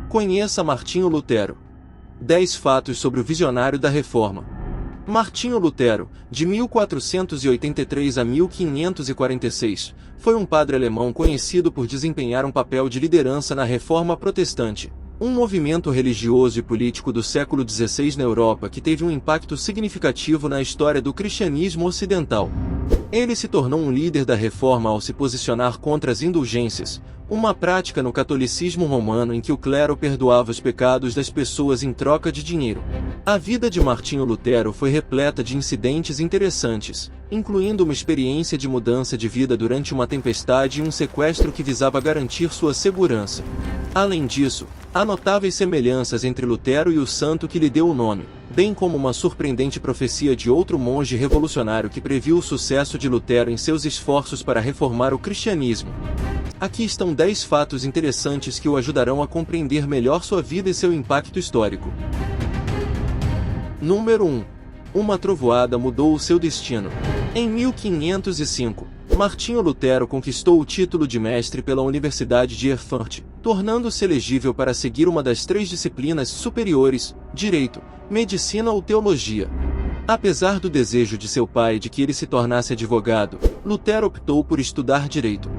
Conheça Martinho Lutero. 10 fatos sobre o visionário da Reforma. Martinho Lutero, de 1483 a 1546, foi um padre alemão conhecido por desempenhar um papel de liderança na Reforma Protestante, um movimento religioso e político do século XVI na Europa que teve um impacto significativo na história do cristianismo ocidental. Ele se tornou um líder da Reforma ao se posicionar contra as indulgências, uma prática no catolicismo romano em que o clero perdoava os pecados das pessoas em troca de dinheiro. A vida de Martinho Lutero foi repleta de incidentes interessantes, incluindo uma experiência de mudança de vida durante uma tempestade e um sequestro que visava garantir sua segurança. Além disso, há notáveis semelhanças entre Lutero e o santo que lhe deu o nome, bem como uma surpreendente profecia de outro monge revolucionário que previu o sucesso de Lutero em seus esforços para reformar o cristianismo. Aqui estão 10 fatos interessantes que o ajudarão a compreender melhor sua vida e seu impacto histórico. Número 1. Uma trovoada mudou o seu destino. Em 1505, Martinho Lutero conquistou o título de mestre pela Universidade de Erfurt, tornando-se elegível para seguir uma das 3 disciplinas superiores: direito, medicina ou teologia. Apesar do desejo de seu pai de que ele se tornasse advogado, Lutero optou por estudar direito.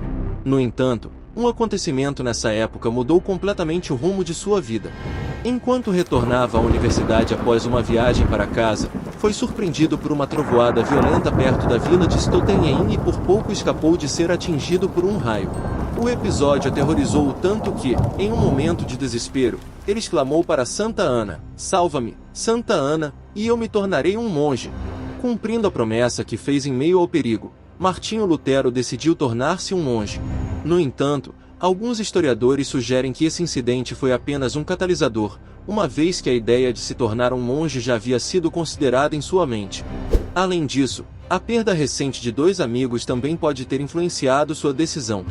No entanto, um acontecimento nessa época mudou completamente o rumo de sua vida. Enquanto retornava à universidade após uma viagem para casa, foi surpreendido por uma trovoada violenta perto da vila de Stoltenhain e por pouco escapou de ser atingido por um raio. O episódio aterrorizou-o tanto que, em um momento de desespero, ele exclamou para Santa Ana: "Salva-me, Santa Ana, e eu me tornarei um monge." Cumprindo a promessa que fez em meio ao perigo, Martinho Lutero decidiu tornar-se um monge. No entanto, alguns historiadores sugerem que esse incidente foi apenas um catalisador, uma vez que a ideia de se tornar um monge já havia sido considerada em sua mente. Além disso, a perda recente de 2 amigos também pode ter influenciado sua decisão.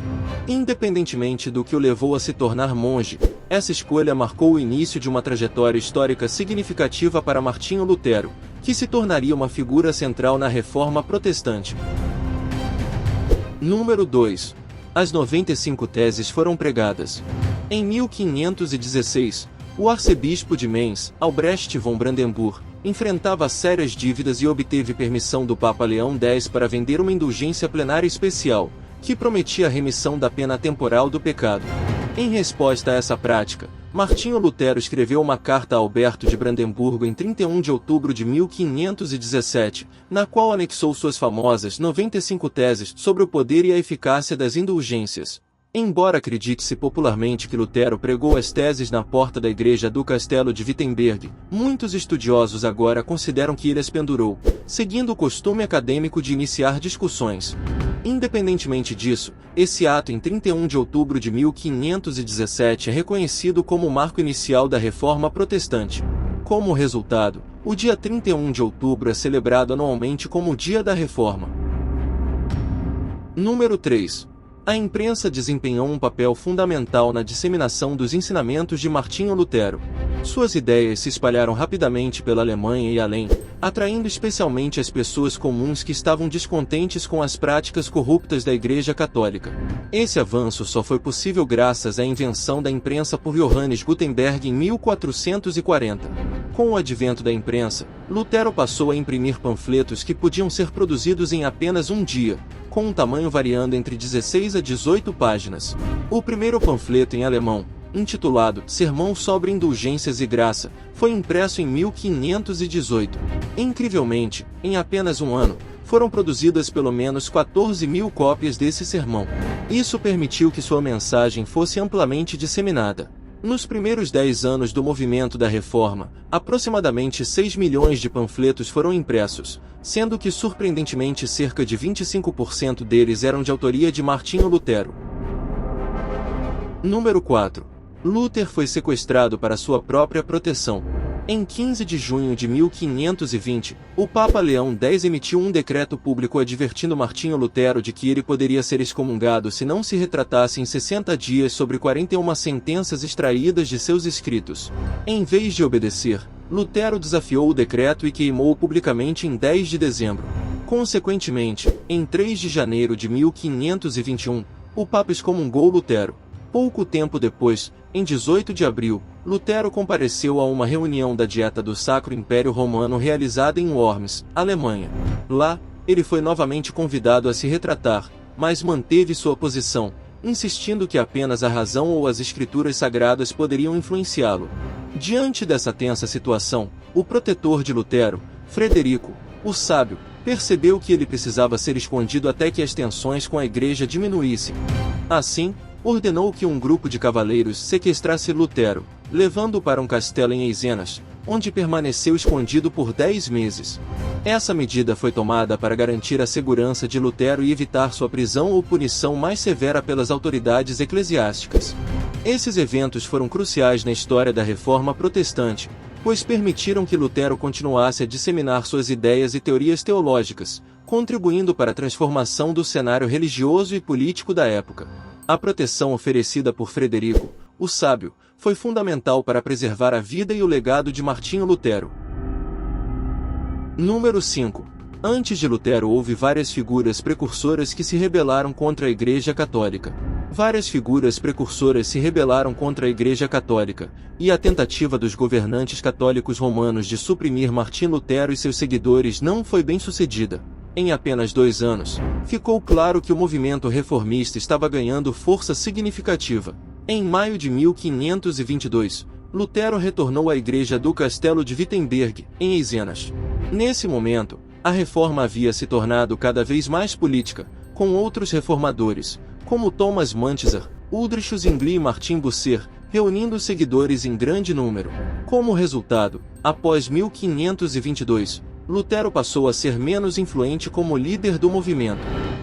Independentemente do que o levou a se tornar monge, essa escolha marcou o início de uma trajetória histórica significativa para Martinho Lutero, que se tornaria uma figura central na Reforma Protestante. Número 2. As 95 teses foram pregadas. Em 1516, o arcebispo de Mainz, Albrecht von Brandenburg, enfrentava sérias dívidas e obteve permissão do Papa Leão X para vender uma indulgência plenária especial, que prometia a remissão da pena temporal do pecado. Em resposta a essa prática, Martinho Lutero escreveu uma carta a Alberto de Brandemburgo em 31 de outubro de 1517, na qual anexou suas famosas 95 teses sobre o poder e a eficácia das indulgências. Embora acredite-se popularmente que Lutero pregou as teses na porta da igreja do castelo de Wittenberg, muitos estudiosos agora consideram que ele as pendurou, seguindo o costume acadêmico de iniciar discussões. Independentemente disso, esse ato em 31 de outubro de 1517 é reconhecido como o marco inicial da Reforma Protestante. Como resultado, o dia 31 de outubro é celebrado anualmente como o Dia da Reforma. Número 3. A imprensa desempenhou um papel fundamental na disseminação dos ensinamentos de Martinho Lutero. Suas ideias se espalharam rapidamente pela Alemanha e além, atraindo especialmente as pessoas comuns que estavam descontentes com as práticas corruptas da Igreja Católica. Esse avanço só foi possível graças à invenção da imprensa por Johannes Gutenberg em 1440. Com o advento da imprensa, Lutero passou a imprimir panfletos que podiam ser produzidos em apenas um dia, com um tamanho variando entre 16 a 18 páginas. O primeiro panfleto em alemão, intitulado Sermão sobre Indulgências e Graça, foi impresso em 1518. Incrivelmente, em apenas um ano, foram produzidas pelo menos 14.000 cópias desse sermão. Isso permitiu que sua mensagem fosse amplamente disseminada. Nos primeiros 10 anos do movimento da Reforma, aproximadamente 6 milhões de panfletos foram impressos, sendo que surpreendentemente cerca de 25% deles eram de autoria de Martinho Lutero. Número 4. Luther foi sequestrado para sua própria proteção. Em 15 de junho de 1520, o Papa Leão X emitiu um decreto público advertindo Martinho Lutero de que ele poderia ser excomungado se não se retratasse em 60 dias sobre 41 sentenças extraídas de seus escritos. Em vez de obedecer, Lutero desafiou o decreto e queimou-o publicamente em 10 de dezembro. Consequentemente, em 3 de janeiro de 1521, o Papa excomungou Lutero. Pouco tempo depois, Em 18 de abril, Lutero compareceu a uma reunião da Dieta do Sacro Império Romano realizada em Worms, Alemanha. Lá, ele foi novamente convidado a se retratar, mas manteve sua posição, insistindo que apenas a razão ou as escrituras sagradas poderiam influenciá-lo. Diante dessa tensa situação, o protetor de Lutero, Frederico, o Sábio, percebeu que ele precisava ser escondido até que as tensões com a igreja diminuíssem. Assim, ordenou que um grupo de cavaleiros sequestrasse Lutero, levando-o para um castelo em Eisenas, onde permaneceu escondido por 10 meses. Essa medida foi tomada para garantir a segurança de Lutero e evitar sua prisão ou punição mais severa pelas autoridades eclesiásticas. Esses eventos foram cruciais na história da Reforma Protestante, pois permitiram que Lutero continuasse a disseminar suas ideias e teorias teológicas, contribuindo para a transformação do cenário religioso e político da época. A proteção oferecida por Frederico, o Sábio, foi fundamental para preservar a vida e o legado de Martinho Lutero. Número 5. Antes de Lutero houve várias figuras precursoras que se rebelaram contra a Igreja Católica. Várias figuras precursoras se rebelaram contra a Igreja Católica, e a tentativa dos governantes católicos romanos de suprimir Martim Lutero e seus seguidores não foi bem sucedida. Em apenas 2 anos, ficou claro que o movimento reformista estava ganhando força significativa. Em maio de 1522, Lutero retornou à igreja do Castelo de Wittenberg, em Eisenas. Nesse momento, a reforma havia se tornado cada vez mais política, com outros reformadores, como Thomas Müntzer, Ulrich Zwingli e Martin Bucer, reunindo seguidores em grande número. Como resultado, após 1522, Lutero passou a ser menos influente como líder do movimento.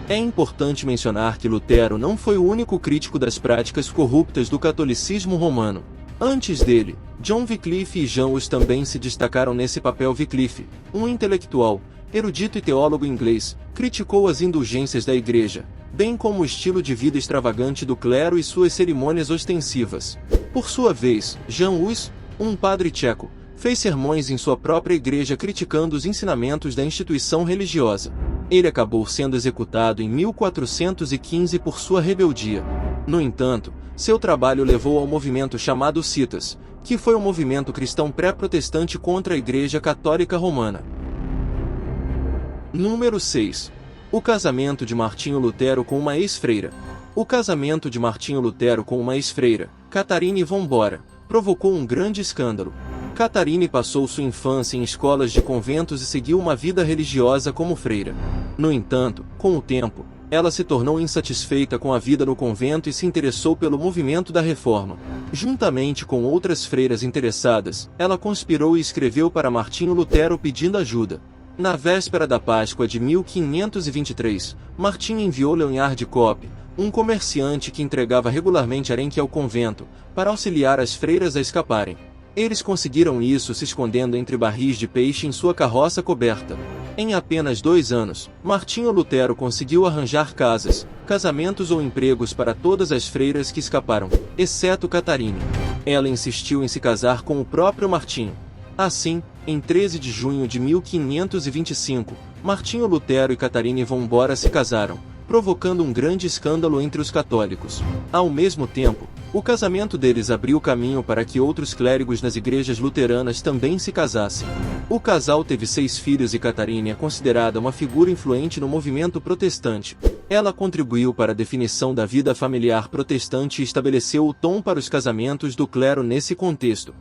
É importante mencionar que Lutero não foi o único crítico das práticas corruptas do catolicismo romano. Antes dele, John Wycliffe e Jean Hus também se destacaram nesse papel. Wycliffe, um intelectual, erudito e teólogo inglês, criticou as indulgências da igreja, bem como o estilo de vida extravagante do clero e suas cerimônias ostensivas. Por sua vez, Jean Hus, um padre tcheco, fez sermões em sua própria igreja criticando os ensinamentos da instituição religiosa. Ele acabou sendo executado em 1415 por sua rebeldia. No entanto, seu trabalho levou ao movimento chamado Citas, que foi um movimento cristão pré-protestante contra a Igreja Católica Romana. Número 6. O casamento de Martinho Lutero com uma ex-freira. O casamento de Martinho Lutero com uma ex-freira, Catarine von Bora, provocou um grande escândalo. Catarine passou sua infância em escolas de conventos e seguiu uma vida religiosa como freira. No entanto, com o tempo, ela se tornou insatisfeita com a vida no convento e se interessou pelo movimento da Reforma. Juntamente com outras freiras interessadas, ela conspirou e escreveu para Martinho Lutero pedindo ajuda. Na véspera da Páscoa de 1523, Martinho enviou Leonhard Kopp, um comerciante que entregava regularmente arenque ao convento, para auxiliar as freiras a escaparem. Eles conseguiram isso se escondendo entre barris de peixe em sua carroça coberta. Em apenas 2 anos, Martinho Lutero conseguiu arranjar casas, casamentos ou empregos para todas as freiras que escaparam, exceto Catarine. Ela insistiu em se casar com o próprio Martinho. Assim, em 13 de junho de 1525, Martinho Lutero e Catarine von Bora se casaram, provocando um grande escândalo entre os católicos. Ao mesmo tempo, o casamento deles abriu caminho para que outros clérigos nas igrejas luteranas também se casassem. O casal teve 6 filhos e Catarine é considerada uma figura influente no movimento protestante. Ela contribuiu para a definição da vida familiar protestante e estabeleceu o tom para os casamentos do clero nesse contexto.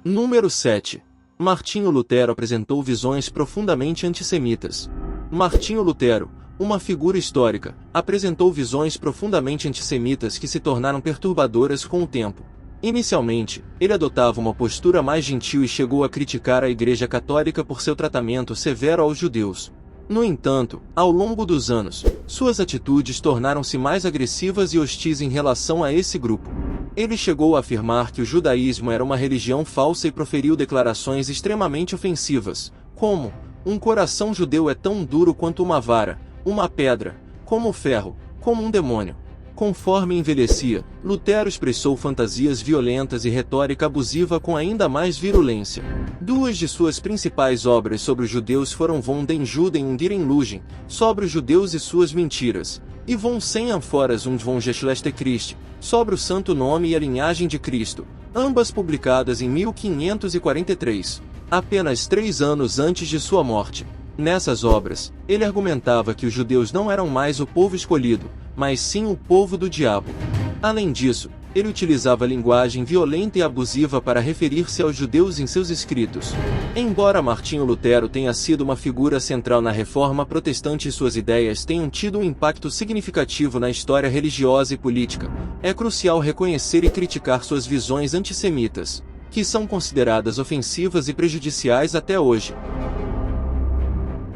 Número 7. Martinho Lutero apresentou visões profundamente antissemitas. Martinho Lutero, uma figura histórica, apresentou visões profundamente antissemitas que se tornaram perturbadoras com o tempo. Inicialmente, ele adotava uma postura mais gentil e chegou a criticar a Igreja Católica por seu tratamento severo aos judeus. No entanto, ao longo dos anos, suas atitudes tornaram-se mais agressivas e hostis em relação a esse grupo. Ele chegou a afirmar que o judaísmo era uma religião falsa e proferiu declarações extremamente ofensivas, como: um coração judeu é tão duro quanto uma vara, uma pedra, como o ferro, como um demônio. Conforme envelhecia, Lutero expressou fantasias violentas e retórica abusiva com ainda mais virulência. 2 de suas principais obras sobre os judeus foram Von den Juden und ihren Lügen, sobre os judeus e suas mentiras, e von 100 ânforas und von Geschlechter Christi, sobre o santo nome e a linhagem de Cristo, ambas publicadas em 1543, apenas 3 anos antes de sua morte. Nessas obras, ele argumentava que os judeus não eram mais o povo escolhido, mas sim o povo do diabo. Além disso, ele utilizava linguagem violenta e abusiva para referir-se aos judeus em seus escritos. Embora Martinho Lutero tenha sido uma figura central na Reforma Protestante e suas ideias tenham tido um impacto significativo na história religiosa e política, é crucial reconhecer e criticar suas visões antissemitas, que são consideradas ofensivas e prejudiciais até hoje.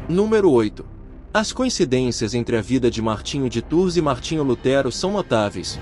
Número 8. As coincidências entre a vida de Martinho de Tours e Martinho Lutero são notáveis.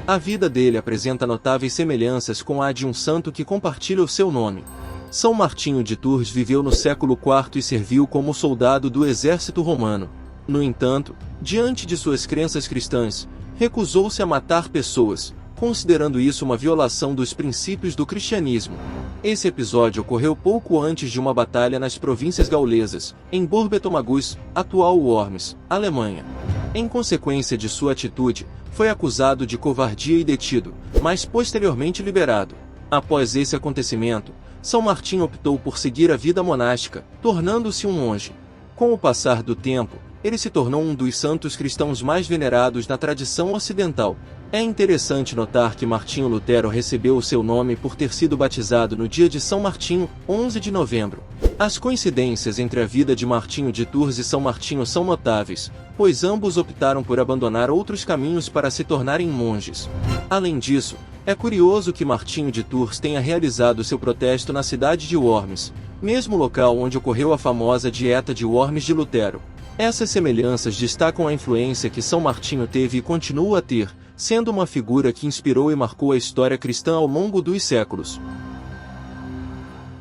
A vida dele apresenta notáveis semelhanças com a de um santo que compartilha o seu nome. São Martinho de Tours viveu no século IV e serviu como soldado do exército romano. No entanto, diante de suas crenças cristãs, recusou-se a matar pessoas, considerando isso uma violação dos princípios do cristianismo. Esse episódio ocorreu pouco antes de uma batalha nas províncias gaulesas, em Bourg-Betomagus, atual Worms, Alemanha. Em consequência de sua atitude, foi acusado de covardia e detido, mas posteriormente liberado. Após esse acontecimento, São Martinho optou por seguir a vida monástica, tornando-se um monge. Com o passar do tempo, ele se tornou um dos santos cristãos mais venerados na tradição ocidental. É interessante notar que Martinho Lutero recebeu o seu nome por ter sido batizado no dia de São Martinho, 11 de novembro. As coincidências entre a vida de Martinho de Tours e São Martinho são notáveis, pois ambos optaram por abandonar outros caminhos para se tornarem monges. Além disso, é curioso que Martinho de Tours tenha realizado seu protesto na cidade de Worms, mesmo local onde ocorreu a famosa Dieta de Worms de Lutero. Essas semelhanças destacam a influência que São Martinho teve e continua a ter, sendo uma figura que inspirou e marcou a história cristã ao longo dos séculos.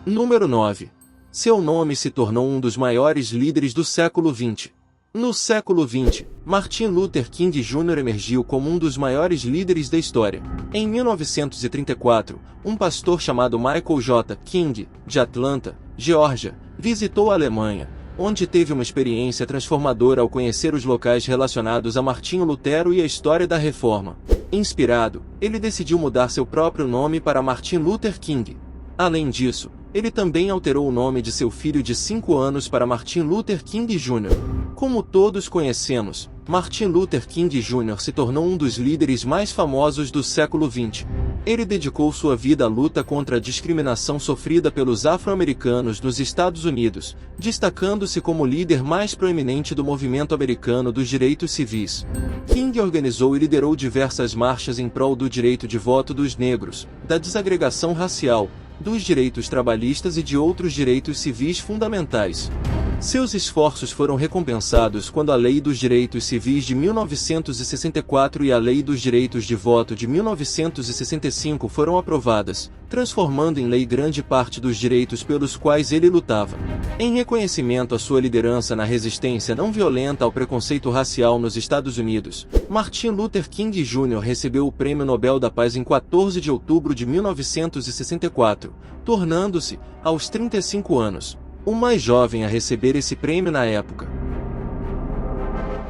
Número 9. Seu nome se tornou um dos maiores líderes do século XX. No século XX, Martin Luther King Jr. emergiu como um dos maiores líderes da história. Em 1934, um pastor chamado Michael J. King, de Atlanta, Geórgia, visitou a Alemanha, onde teve uma experiência transformadora ao conhecer os locais relacionados a Martinho Lutero e a história da Reforma. Inspirado, ele decidiu mudar seu próprio nome para Martin Luther King. Além disso, ele também alterou o nome de seu filho de 5 anos para Martin Luther King Jr. Como todos conhecemos, Martin Luther King Jr. se tornou um dos líderes mais famosos do século XX. Ele dedicou sua vida à luta contra a discriminação sofrida pelos afro-americanos nos Estados Unidos, destacando-se como o líder mais proeminente do movimento americano dos direitos civis. King organizou e liderou diversas marchas em prol do direito de voto dos negros, da desagregação racial, dos direitos trabalhistas e de outros direitos civis fundamentais. Seus esforços foram recompensados quando a Lei dos Direitos Civis de 1964 e a Lei dos Direitos de Voto de 1965 foram aprovadas, transformando em lei grande parte dos direitos pelos quais ele lutava. Em reconhecimento à sua liderança na resistência não violenta ao preconceito racial nos Estados Unidos, Martin Luther King Jr. recebeu o Prêmio Nobel da Paz em 14 de outubro de 1964, tornando-se, aos 35 anos, o mais jovem a receber esse prêmio na época.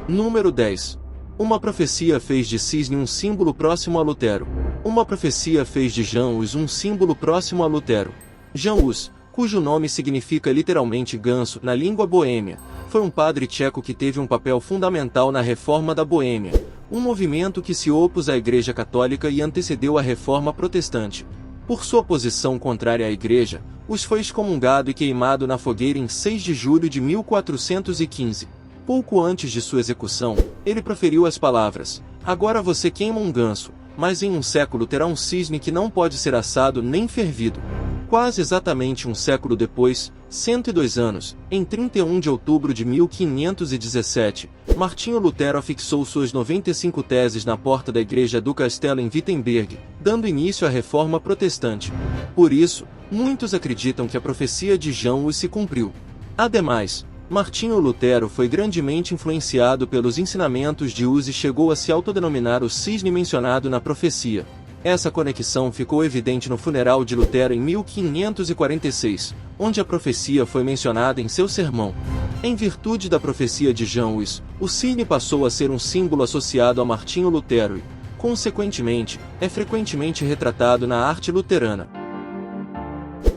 Número 10. Uma profecia fez de cisne um símbolo próximo a Lutero. Uma profecia fez de Jan Hus um símbolo próximo a Lutero. Jan Hus, cujo nome significa literalmente ganso na língua boêmia, foi um padre tcheco que teve um papel fundamental na Reforma da Boêmia, um movimento que se opôs à Igreja Católica e antecedeu a Reforma Protestante. Por sua posição contrária à Igreja, Hus foi excomungado e queimado na fogueira em 6 de julho de 1415. Pouco antes de sua execução, ele proferiu as palavras: "Agora você queima um ganso, mas em um século terá um cisne que não pode ser assado nem fervido." Quase exatamente um século depois, 102 anos, em 31 de outubro de 1517, Martinho Lutero afixou suas 95 teses na porta da igreja do castelo em Wittenberg, dando início à Reforma Protestante. Por isso, muitos acreditam que a profecia de Jan Hus se cumpriu. Ademais, Martinho Lutero foi grandemente influenciado pelos ensinamentos de Hus e chegou a se autodenominar o cisne mencionado na profecia. Essa conexão ficou evidente no funeral de Lutero em 1546, onde a profecia foi mencionada em seu sermão. Em virtude da profecia de Jean Hus, o cisne passou a ser um símbolo associado a Martinho Lutero e, consequentemente, é frequentemente retratado na arte luterana.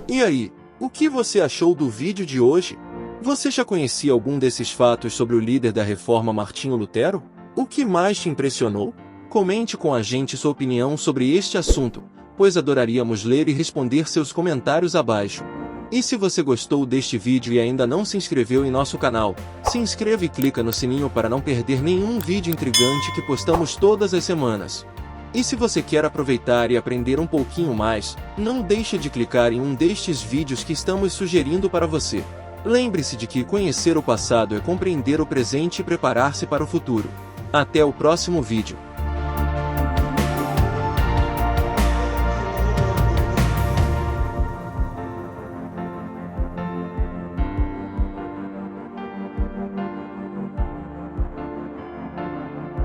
E aí, o que você achou do vídeo de hoje? Você já conhecia algum desses fatos sobre o líder da Reforma Martinho Lutero? O que mais te impressionou? Comente com a gente sua opinião sobre este assunto, pois adoraríamos ler e responder seus comentários abaixo. E se você gostou deste vídeo e ainda não se inscreveu em nosso canal, se inscreva e clica no sininho para não perder nenhum vídeo intrigante que postamos todas as semanas. E se você quer aproveitar e aprender um pouquinho mais, não deixe de clicar em um destes vídeos que estamos sugerindo para você. Lembre-se de que conhecer o passado é compreender o presente e preparar-se para o futuro. Até o próximo vídeo.